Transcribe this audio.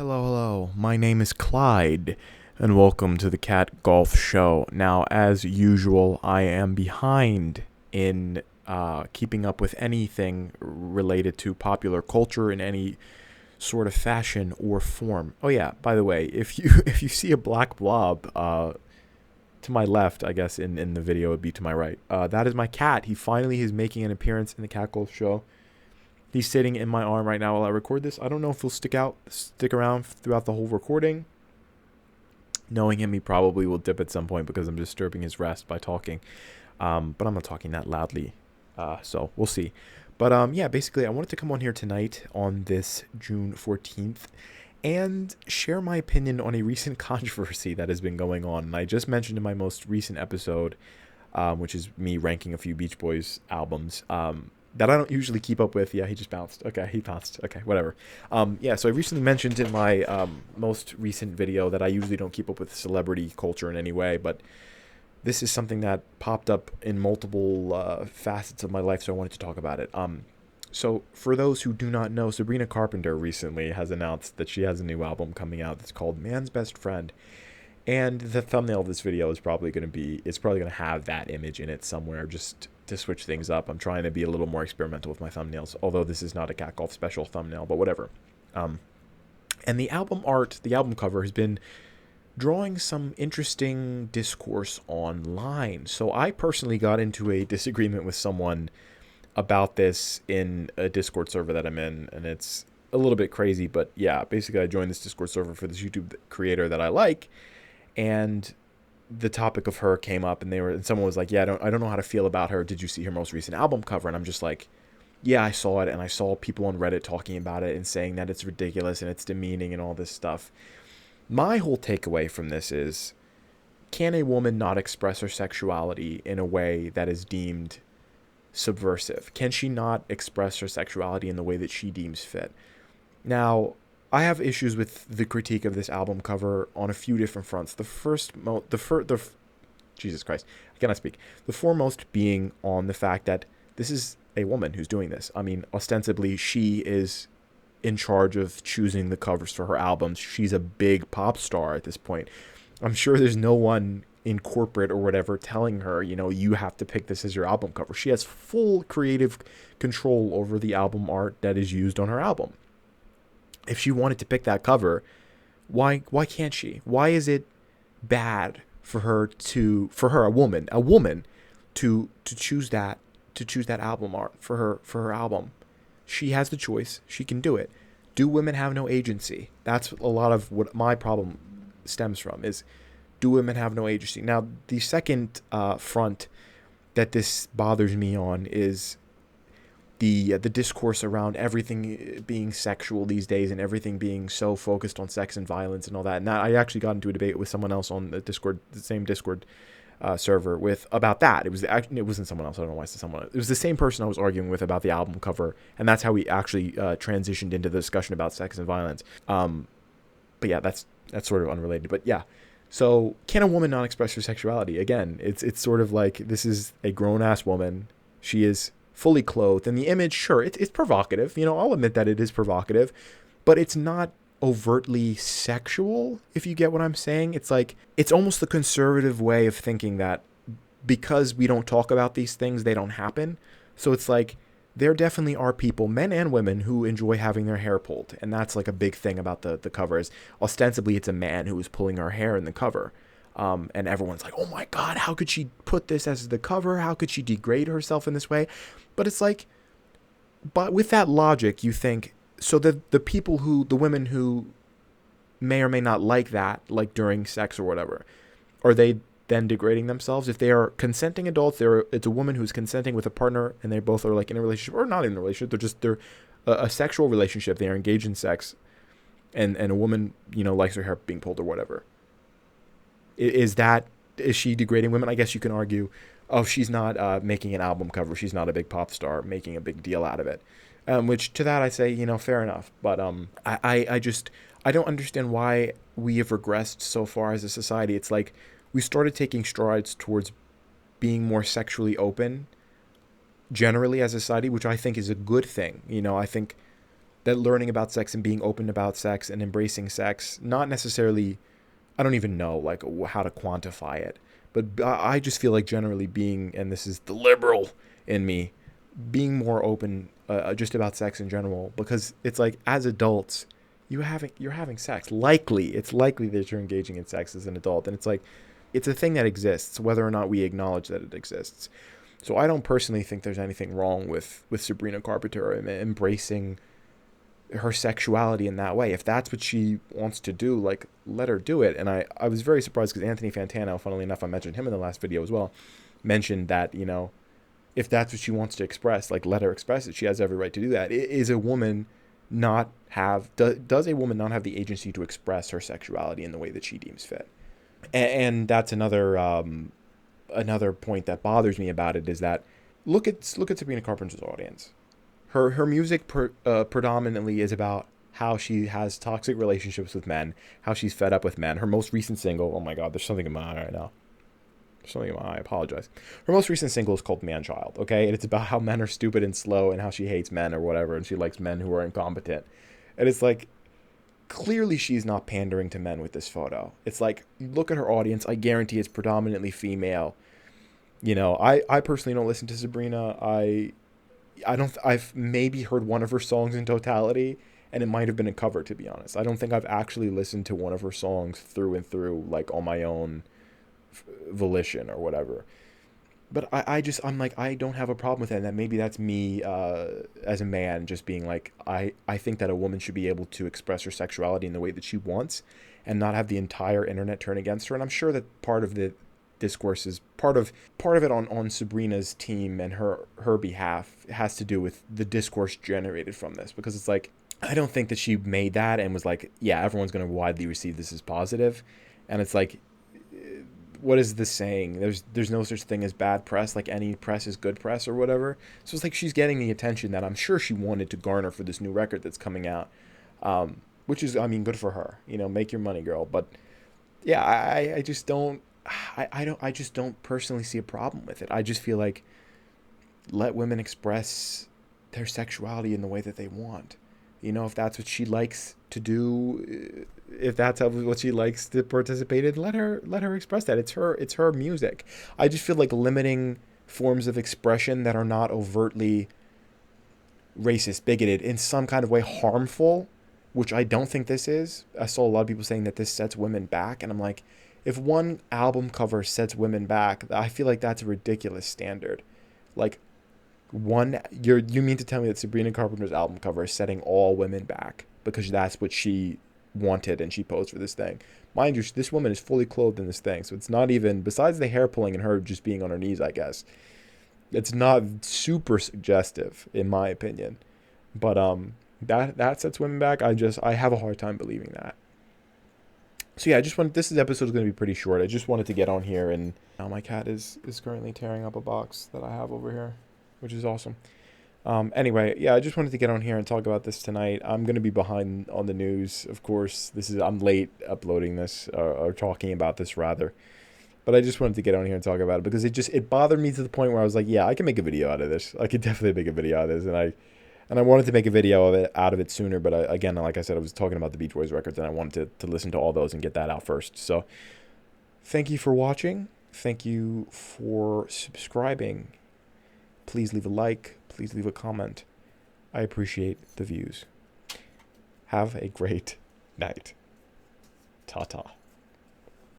Hello. My name is Clyde, and welcome to the Cat Golf Show. Now, as usual, I am behind in keeping up with anything related to popular culture in any sort of fashion or form. Oh yeah, by the way, if you if you see a black blob to my left, I guess in the video it would be to my right. That is my cat. He finally is making an appearance in the Cat Golf Show. He's sitting in my arm right now while I record this. I don't know if he'll stick around throughout the whole recording. Knowing him, he probably will dip at some point because I'm disturbing his rest by talking. But I'm not talking that loudly, so we'll see. But yeah, basically, I wanted to come on here tonight on this June 14th and share my opinion on a recent controversy that has been going on. And I just mentioned in my most recent episode, which is me ranking a few Beach Boys albums, that I don't usually keep up with. Yeah, he just bounced. Okay, he bounced. Okay, whatever. Yeah, so I recently mentioned in my most recent video that I usually don't keep up with celebrity culture in any way, but this is something that popped up in multiple facets of my life, so I wanted to talk about it. So for those who do not know, Sabrina Carpenter recently has announced that she has a new album coming out that's called Man's Best Friend. And the thumbnail of this video is probably going to have that image in it somewhere, just to switch things up. I'm trying to be a little more experimental with my thumbnails, although this is not a Cat Golf special thumbnail, but whatever. And the album art, the album cover, has been drawing some interesting discourse online. So I personally got into a disagreement with someone about this in a Discord server that I'm in, and it's a little bit crazy, but yeah, basically I joined this Discord server for this YouTube creator that I like, and the topic of her came up, and someone was like, yeah, I don't know how to feel about her. Did you see her most recent album cover? And I'm just like, yeah, I saw it, and I saw people on Reddit talking about it and saying that it's ridiculous and it's demeaning and all this stuff. My whole takeaway from this is, can a woman not express her sexuality in a way that is deemed subversive? Can she not express her sexuality in the way that she deems fit? Now, I have issues with the critique of this album cover on a few different fronts. Jesus Christ, I cannot speak. The foremost being on the fact that this is a woman who's doing this. I mean, ostensibly, she is in charge of choosing the covers for her albums. She's a big pop star at this point. I'm sure there's no one in corporate or whatever telling her, you have to pick this as your album cover. She has full creative control over the album art that is used on her album. If she wanted to pick that cover, why can't she? Why is it bad for a woman to choose that album art for her album? She has the choice. She can do it. Do women have no agency? That's a lot of what my problem stems from, is, do women have no agency? Now, the second front that this bothers me on is the discourse around everything being sexual these days and everything being so focused on sex and violence and all that. And I actually got into a debate with someone else on the same Discord server about that. It wasn't someone else. I don't know why it's someone. It was the same person I was arguing with about the album cover, and that's how we actually transitioned into the discussion about sex and violence. But yeah, that's sort of unrelated. But yeah. So, can a woman not express her sexuality? Again, it's sort of like, this is a grown-ass woman. She is fully clothed. And the image, sure, it's provocative. I'll admit that it is provocative. But it's not overtly sexual, if you get what I'm saying. It's like, it's almost the conservative way of thinking that because we don't talk about these things, they don't happen. So it's like, there definitely are people, men and women, who enjoy having their hair pulled. And that's like a big thing about the cover, is ostensibly it's a man who is pulling her hair in the cover. And everyone's like, oh my God, how could she put this as the cover? How could she degrade herself in this way? But it's like, but with that logic, you think, so the women who may or may not like that, like during sex or whatever, are they then degrading themselves? If they are consenting adults, it's a woman who's consenting with a partner, and they both are like in a relationship, or not in a relationship, they're a sexual relationship, they are engaged in sex, and a woman, likes her hair being pulled or whatever. Is she degrading women? I guess you can argue, oh, she's not making an album cover, she's not a big pop star making a big deal out of it. Which to that I say, fair enough. But I don't understand why we have regressed so far as a society. It's like we started taking strides towards being more sexually open generally as a society, which I think is a good thing. I think that learning about sex and being open about sex and embracing sex, not necessarily, I don't even know like how to quantify it, but I just feel like generally being, and this is the liberal in me, being more open just about sex in general, because it's like as adults, you're having sex. It's likely that you're engaging in sex as an adult, and it's like it's a thing that exists, whether or not we acknowledge that it exists. So I don't personally think there's anything wrong with Sabrina Carpenter embracing her sexuality in that way. If that's what she wants to do, like, let her do it. And I was very surprised because Anthony Fantano, funnily enough, I mentioned him in the last video as well, mentioned that, you know, if that's what she wants to express, like, let her express it. She has every right to do that. Is a woman not have, does a woman not have the agency to express her sexuality in the way that she deems fit? And that's another point that bothers me about it, is that look at Sabrina Carpenter's audience. Her music predominantly is about how she has toxic relationships with men, how she's fed up with men. Her most recent single, oh my God, there's something in my eye right now. There's something in my eye, I apologize. Her most recent single is called Man Child, okay? And it's about how men are stupid and slow and how she hates men or whatever, and she likes men who are incompetent. And it's like, clearly she's not pandering to men with this photo. It's like, look at her audience. I guarantee it's predominantly female. You know, I personally don't listen to Sabrina. I've maybe heard one of her songs in totality, and it might have been a cover, to be honest. I don't think I've actually listened to one of her songs through and through, like on my own volition or whatever. But I'm like, I don't have a problem with that. And that maybe that's me as a man just being like, I think that a woman should be able to express her sexuality in the way that she wants and not have the entire internet turn against her. And I'm sure that part of the discourse is part of it on Sabrina's team and her behalf has to do with the discourse generated from this, because it's like, I don't think that she made that and was like, yeah, everyone's going to widely receive this as positive. And it's like, what is this saying? There's no such thing as bad press. Like, any press is good press or whatever. So it's like she's getting the attention that I'm sure she wanted to garner for this new record that's coming out, which is, I mean, good for her. You know, make your money, girl. But yeah, I just don't. I just don't personally see a problem with it. I just feel like, let women express their sexuality in the way that they want. You know, if that's what she likes to do, if that's what she likes to participate in, let her express that. It's her music. I just feel like limiting forms of expression that are not overtly racist, bigoted, in some kind of way harmful, which I don't think this is. I saw a lot of people saying that this sets women back, and I'm like, if one album cover sets women back, I feel like that's a ridiculous standard. Like, you mean to tell me that Sabrina Carpenter's album cover is setting all women back because that's what she wanted and she posed for this thing? Mind you, this woman is fully clothed in this thing, so it's not even, besides the hair pulling and her just being on her knees, I guess, it's not super suggestive in my opinion. But that sets women back. I have a hard time believing that. So yeah, this episode is going to be pretty short. I just wanted to get on here, and now my cat is currently tearing up a box that I have over here, which is awesome. Anyway, yeah, I just wanted to get on here and talk about this tonight. I'm going to be behind on the news, of course. I'm late uploading this, or talking about this rather. But I just wanted to get on here and talk about it because it bothered me to the point where I was like, yeah, I can make a video out of this. I could definitely make a video out of this, and I wanted to make a video out of it sooner, but again, like I said, I was talking about the Beach Boys records, and I wanted to listen to all those and get that out first. So, thank you for watching. Thank you for subscribing. Please leave a like. Please leave a comment. I appreciate the views. Have a great night. Ta-ta.